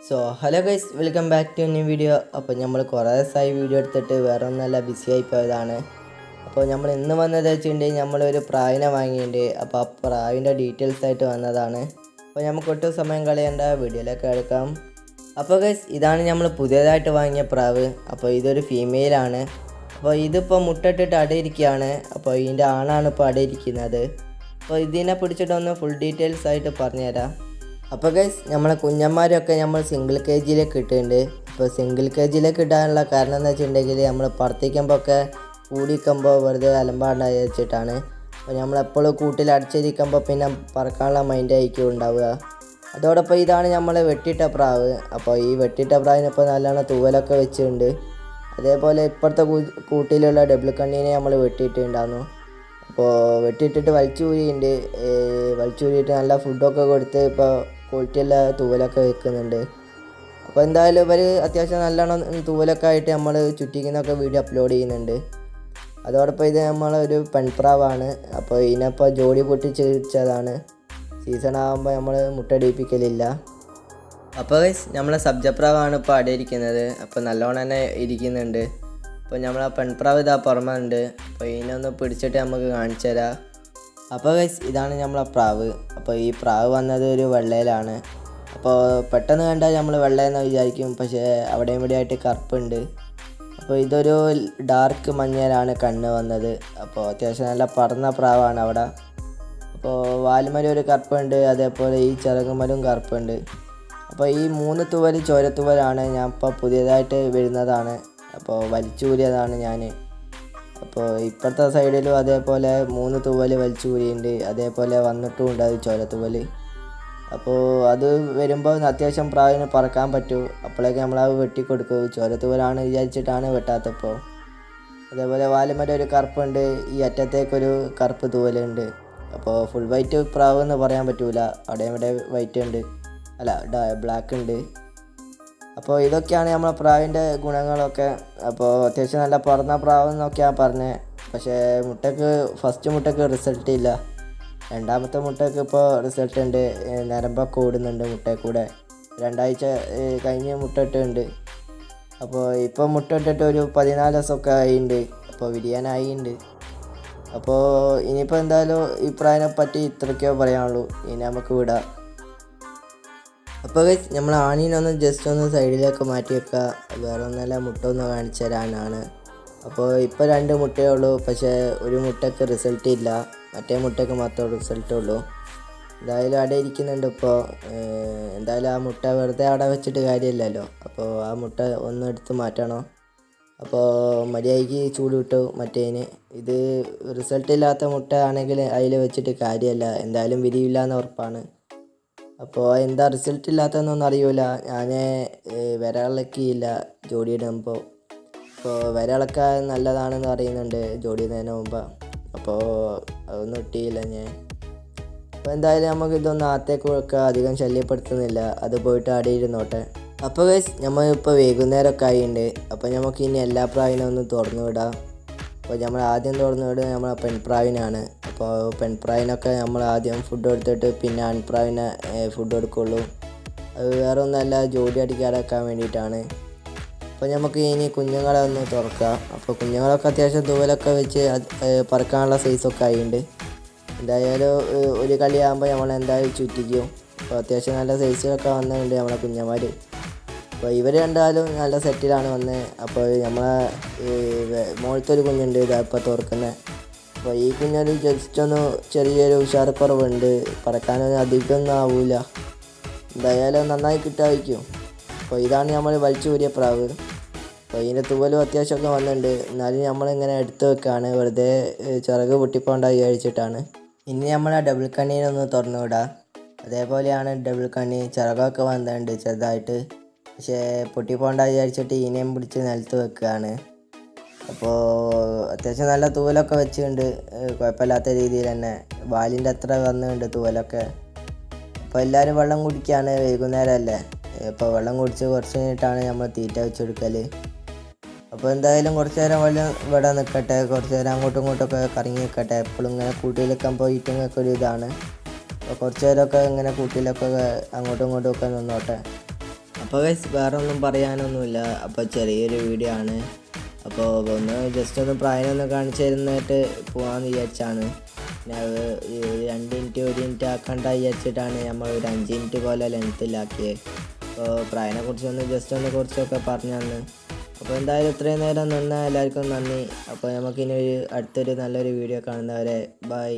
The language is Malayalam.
Hello guys, welcome back to new video. അപ്പോൾ നമ്മൾ കുറേ ദിവസമായി വീഡിയോ എടുത്തിട്ട് വേറെ ഒന്നല്ല ബിസി ആയി പോയതാണ്. അപ്പോൾ നമ്മൾ ഇന്ന് വന്നത് വെച്ചിട്ടുണ്ടെങ്കിൽ നമ്മളൊരു പ്രാവിനെ വാങ്ങിയിട്ടുണ്ട്. അപ്പോൾ ആ പ്രാവിൻ്റെ ഡീറ്റെയിൽസ് ആയിട്ട് വന്നതാണ്. അപ്പോൾ നമുക്ക് ഒട്ടും സമയം കളയേണ്ട, വീഡിയോയിലേക്ക് എടുക്കാം. അപ്പോൾ ഗൈസ്, ഇതാണ് നമ്മൾ പുതിയതായിട്ട് വാങ്ങിയ പ്രാവ്. അപ്പോൾ ഇതൊരു ഫീമെയിലാണ്. അപ്പോൾ ഇതിപ്പോൾ മുട്ടിട്ടിട്ട് അടയിരിക്കുകയാണ്. അപ്പോൾ ഇതിൻ്റെ ആണാണ് ഇപ്പോൾ അടയിരിക്കുന്നത്. അപ്പോൾ ഇതിനെ പിടിച്ചിട്ടൊന്ന് ഫുൾ ഡീറ്റെയിൽസ് ആയിട്ട് പറഞ്ഞുതരാം. അപ്പോൾ ഗൈസ്, നമ്മളെ കുഞ്ഞന്മാരൊക്കെ നമ്മൾ സിംഗിൾ കെ ജിയിലേക്ക് ഇട്ടിട്ടുണ്ട്. ഇപ്പോൾ സിംഗിൾ കെ ജിയിലേക്ക് ഇടാനുള്ള കാരണം എന്ന് വെച്ചിട്ടുണ്ടെങ്കിൽ നമ്മൾ പറത്തിക്കുമ്പോൾ ഒക്കെ കൂടിക്കുമ്പോൾ വെറുതെ അലമ്പാണ്ടായി വെച്ചിട്ടാണ്. അപ്പോൾ നമ്മളെപ്പോഴും കൂട്ടിൽ അടച്ചിരിക്കുമ്പോൾ പിന്നെ പറക്കാനുള്ള മൈൻഡായിരിക്കും ഉണ്ടാവുക. അതോടൊപ്പം ഇതാണ് നമ്മൾ വെട്ടിയിട്ട പ്രാവ്. അപ്പോൾ ഈ വെട്ടിയിട്ട പ്രാവിനിപ്പോൾ നല്ലോണം തൂവലൊക്കെ വെച്ചിട്ടുണ്ട്. അതേപോലെ ഇപ്പോഴത്തെ കൂട്ടിലുള്ള ഡബിൾ കണ്ണീനെ നമ്മൾ വെട്ടിയിട്ടുണ്ടായിരുന്നു. അപ്പോൾ വെട്ടിയിട്ടിട്ട് വലിച്ചൂരിയിട്ട് നല്ല ഫുഡൊക്കെ കൊടുത്ത് ഇപ്പോൾ ക്വാളിറ്റിയുള്ള തൂവലൊക്കെ വെക്കുന്നുണ്ട്. അപ്പോൾ എന്തായാലും ഇവർ അത്യാവശ്യം നല്ലോണം തൂവലൊക്കെ ആയിട്ട് നമ്മൾ ചുറ്റിക്കുന്നൊക്കെ വീഡിയോ അപ്ലോഡ് ചെയ്യുന്നുണ്ട്. അതോടൊപ്പം ഇത് നമ്മളൊരു പെൺപ്രാവാണ്. അപ്പോൾ ഇതിനപ്പോൾ ജോഡി പൊട്ടിച്ച് വെച്ചതാണ്. സീസൺ ആകുമ്പോൾ നമ്മൾ മുട്ടടിപ്പിക്കലില്ല. അപ്പോൾ ഗൈസ്, നമ്മളെ സബ്ജപ്രാവാണ് ഇപ്പോൾ അടയിരിക്കുന്നത്. അപ്പോൾ നല്ലോണം തന്നെ ഇരിക്കുന്നുണ്ട്. അപ്പോൾ നമ്മളെ പെൺപ്രാവ് ഇതാ പുറമുണ്ട്. അപ്പോൾ ഇതിനൊന്ന് പിടിച്ചിട്ട് നമുക്ക് കാണിച്ചു തരാം. അപ്പോൾ ഗൈസ്, ഇതാണ് നമ്മളെ പ്രാവ്. അപ്പോൾ ഈ പ്രാവ് വന്നത് ഒരു വെള്ളയിലാണ്. അപ്പോൾ പെട്ടെന്ന് കണ്ടാൽ നമ്മൾ വെള്ളയെന്ന് വിചാരിക്കും, പക്ഷേ അവിടെയും ഇവിടെ ആയിട്ട് കറുപ്പുണ്ട്. അപ്പോൾ ഇതൊരു ഡാർക്ക് മഞ്ഞയിലാണ് കണ്ണ് വന്നത്. അപ്പോൾ അത്യാവശ്യം നല്ല പറന്ന പ്രാവാണ് അവിടെ. അപ്പോൾ വാലുമലും ഒരു കറുപ്പുണ്ട്, അതേപോലെ ഈ ചിറകുമലും കറുപ്പുണ്ട്. അപ്പോൾ ഈ 3 തൂവൽ ചോരത്തൂവലാണ് ഞാൻ ഇപ്പോൾ പുതിയതായിട്ട് വരുന്നതാണ്. അപ്പോൾ വലിച്ചൂരിയതാണ് ഞാൻ. അപ്പോൾ ഇപ്പോഴത്തെ സൈഡിലും അതേപോലെ 3 തൂവൽ വലിച്ചൂരിയുണ്ട്. അതേപോലെ വന്നിട്ടുമുണ്ട് അത് ചോരത്തൂവൽ. അപ്പോൾ അത് വരുമ്പോൾ അത്യാവശ്യം പ്രാവിന് പറക്കാൻ പറ്റും. അപ്പോഴേക്ക് നമ്മളത് വെട്ടിക്കൊടുക്കും. ചോരത്തൂവലാണ് വിചാരിച്ചിട്ടാണ് വെട്ടാത്തപ്പോൾ. അതേപോലെ വാലുമരം ഒരു കറുപ്പുണ്ട്, ഈ അറ്റത്തേക്കൊരു കറുപ്പ് തൂവലുണ്ട്. അപ്പോൾ ഫുൾ വൈറ്റ് പ്രാവ് എന്ന് പറയാൻ പറ്റൂല, അവിടെ ഇവിടെ വൈറ്റ് ഉണ്ട്, അല്ല ബ്ലാക്ക് ഉണ്ട്. അപ്പോൾ ഇതൊക്കെയാണ് നമ്മളെ പ്രാവിൻ്റെ ഗുണങ്ങളൊക്കെ. അപ്പോൾ അത്യാവശ്യം നല്ല പറന്ന പ്രാവ് എന്നൊക്കെയാണ് പറഞ്ഞത്. പക്ഷേ ഫസ്റ്റ് മുട്ടയ്ക്ക് റിസൾട്ട് ഇല്ല. രണ്ടാമത്തെ മുട്ടയ്ക്ക് ഇപ്പോൾ റിസൾട്ട് ഉണ്ട്. നരമ്പൊക്കെ ഓടുന്നുണ്ട് മുട്ടയിൽ കൂടെ. 2 ആഴ്ച കഴിഞ്ഞ് മുട്ട ഇട്ടുണ്ട്. അപ്പോൾ ഇപ്പോൾ മുട്ട ഇട്ടിട്ട് ഒരു 14 ദിവസമൊക്കെ ആയിട്ടുണ്ട്. അപ്പോൾ വിരിയാനായിട്ടുണ്ട്. അപ്പോൾ ഇനിയിപ്പോൾ എന്തായാലും ഈ പ്രാവിനെ പറ്റി ഇത്രയൊക്കെ പറയാനുള്ളൂ. ഇനി നമുക്ക് വിടാം. അപ്പോൾ ഗൈസ്, നമ്മൾ ആണീനൊന്ന് ജസ്റ്റ് ഒന്ന് സൈഡിലേക്ക് മാറ്റി വെക്കുക. വേറെ ഒന്നല്ല, മുട്ട ഒന്ന് കാണിച്ചു തരാനാണ്. അപ്പോൾ ഇപ്പോൾ 2 മുട്ടയേ ഉള്ളൂ. പക്ഷേ ഒരു മുട്ടയ്ക്ക് റിസൾട്ട് ഇല്ല, മറ്റേ മുട്ടയ്ക്ക് മാത്രമേ റിസൾട്ടുള്ളൂ. എന്തായാലും അവിടെ ഇരിക്കുന്നുണ്ട്. ഇപ്പോൾ എന്തായാലും ആ മുട്ട വെറുതെ അവിടെ വെച്ചിട്ട് കാര്യമില്ലല്ലോ. അപ്പോൾ ആ മുട്ട ഒന്ന് എടുത്ത് മാറ്റണം. അപ്പോൾ മര്യാദയ്ക്ക് ചൂട് കിട്ടു മറ്റേതിന്. ഇത് റിസൾട്ട് ഇല്ലാത്ത മുട്ട ആണെങ്കിൽ അതിൽ വെച്ചിട്ട് കാര്യമല്ല, എന്തായാലും വിരിയില്ല എന്ന് ഉറപ്പാണ്. അപ്പോൾ എന്താ റിസൾട്ട് ഇല്ലാത്തതെന്നൊന്നും അറിയില്ല. ഞാൻ വിരളക്കിയില്ല ജോഡി ഇടുമ്പോൾ. അപ്പോൾ വിരളക്കാൻ നല്ലതാണെന്ന് അറിയുന്നുണ്ട് ജോഡി ഇടുന്നതിന് മുമ്പ്. അപ്പോൾ അതൊന്നും ഇട്ടിയില്ല ഞാൻ. അപ്പോൾ എന്തായാലും നമുക്ക് ഇതൊന്നും അകത്തേക്ക് വെക്കുക, അധികം ശല്യപ്പെടുത്തുന്നില്ല. അത് പോയിട്ട് അവിടെ ഇരുന്നോട്ടെ. അപ്പോൾ ഗൈസ്, നമ്മളിപ്പോൾ വൈകുന്നേരമൊക്കെ ആയിട്ടുണ്ട്. അപ്പോൾ നമുക്ക് ഇനി എല്ലാ പ്രാവിനും ഒന്ന് തുറന്നു വിടാം. അപ്പോൾ നമ്മൾ ആദ്യം തുറന്നു വിടുക നമ്മളെ പെൺപ്രാവിനാണ്. അപ്പോൾ പെൺപ്രാവിനൊക്കെ നമ്മൾ ആദ്യം ഫുഡ് കൊടുത്തിട്ട് പിന്നെ ആൺപ്രാവിനെ ഫുഡ് കൊടുക്കുള്ളൂ. അത് വേറെ ഒന്നല്ല, ജോഡി അടിക്കാതെക്കാൻ വേണ്ടിയിട്ടാണ്. അപ്പോൾ നമുക്ക് ഇനി കുഞ്ഞുങ്ങളെ ഒന്ന് തുറക്കാം. അപ്പോൾ കുഞ്ഞുങ്ങളൊക്കെ അത്യാവശ്യം തൂവലൊക്കെ വെച്ച് പറക്കാനുള്ള സൈസൊക്കെ ആയിട്ടുണ്ട്. എന്തായാലും ഒരു കളിയാകുമ്പോൾ നമ്മൾ എന്തായാലും ചുറ്റിക്കും. അപ്പോൾ അത്യാവശ്യം നല്ല സൈസിലൊക്കെ വന്നിട്ടുണ്ട് നമ്മളെ കുഞ്ഞന്മാർ. അപ്പോൾ ഇവർ രണ്ടാലും നല്ല സെറ്റിലാണ് വന്നത്. അപ്പോൾ നമ്മളെ മുകളിലത്തെ ഒരു കുഞ്ഞുണ്ട്, ഇതാ ഇപ്പോൾ തുറക്കുന്നത്. അപ്പോൾ ഈ കുഞ്ഞൊരു ജസ്റ്റ് ഒന്ന് ചെറിയൊരു ഉഷാരക്കുറവുണ്ട്, പറക്കാനൊന്നും അധികമൊന്നും ആവില്ല. എന്തായാലും നന്നായി കിട്ടാതിരിക്കും. അപ്പോൾ ഇതാണ് നമ്മൾ വലിച്ചു കൂരിയ പ്രാവ്. അപ്പോൾ ഇതിൻ്റെ തൂവലും അത്യാവശ്യമൊക്കെ വന്നിട്ടുണ്ട്. എന്നാലും നമ്മളിങ്ങനെ എടുത്ത് വെക്കുകയാണ്, വെറുതെ ചിറക് പൊട്ടിപ്പോണ്ടായി കഴിച്ചിട്ടാണ്. ഇനി നമ്മളെ ഡബിൾ കണ്ണീനൊന്ന് തുറന്നു വിടാം. അതേപോലെയാണ് ഡബിൾ കണ്ണി, ചിറകൊക്കെ വന്നിട്ടുണ്ട് ചെറുതായിട്ട്. പക്ഷേ പൊട്ടിപ്പോണ്ട വിചാരിച്ചിട്ട് ഇതിനെയും പിടിച്ച് നിലത്ത് വെക്കുകയാണ്. അപ്പോൾ അത്യാവശ്യം നല്ല തൂവലൊക്കെ വെച്ചിട്ടുണ്ട്, കുഴപ്പമില്ലാത്ത രീതിയിൽ തന്നെ. വാലിൻ്റെ അത്ര വന്നിട്ടുണ്ട് തൂവലൊക്കെ. അപ്പോൾ എല്ലാവരും വെള്ളം കുടിക്കുകയാണ്, വൈകുന്നേരമല്ലേ. ഇപ്പോൾ വെള്ളം കുടിച്ച് കുറച്ച് കഴിഞ്ഞിട്ടാണ് നമ്മൾ തീറ്റ വെച്ചെടുക്കൽ. അപ്പോൾ എന്തായാലും കുറച്ച് നേരം ഇവിടെ നിൽക്കട്ടെ, കുറച്ച് നേരം അങ്ങോട്ടും ഇങ്ങോട്ടൊക്കെ കറങ്ങി നിൽക്കട്ടെ. എപ്പോഴും ഇങ്ങനെ കൂട്ടിയിലൊക്കെ പോയിട്ടൊക്കെ ഒരു ഇതാണ്. അപ്പോൾ കുറച്ച് നേരമൊക്കെ ഇങ്ങനെ കൂട്ടിയിലൊക്കെ അങ്ങോട്ടും ഇങ്ങോട്ടും ഒക്കെ നിന്നോട്ടെ. അപ്പോൾ ഗൈസ് വേറെ ഒന്നും പറയാനൊന്നുമില്ല. അപ്പോൾ ചെറിയൊരു വീഡിയോ ആണ്. അപ്പോൾ ഒന്ന് ജസ്റ്റ് ഒന്ന് പ്രായം കാണിച്ചു തരുന്നതായിട്ട് പോകാമെന്ന് വിചാരിച്ചാണ്. പിന്നെ 2 മിനിറ്റ് 1 മിനിറ്റ് ആക്കണ്ട വിചാരിച്ചിട്ടാണ് നമ്മൾ ഒരു 5 മിനിറ്റ് പോലെ ലെങ്ത്തിലാക്കിയത്. അപ്പോൾ പ്രായനെക്കുറിച്ചൊന്ന് ജസ്റ്റ് ഒന്ന് കുറച്ചൊക്കെ പറഞ്ഞു തന്നു. അപ്പോൾ എന്തായാലും ഇത്രയും നേരം നിന്ന എല്ലാവർക്കും നന്ദി. അപ്പോൾ നമുക്കിനി അടുത്തൊരു നല്ലൊരു വീഡിയോ കാണുന്നവരെ ബൈ.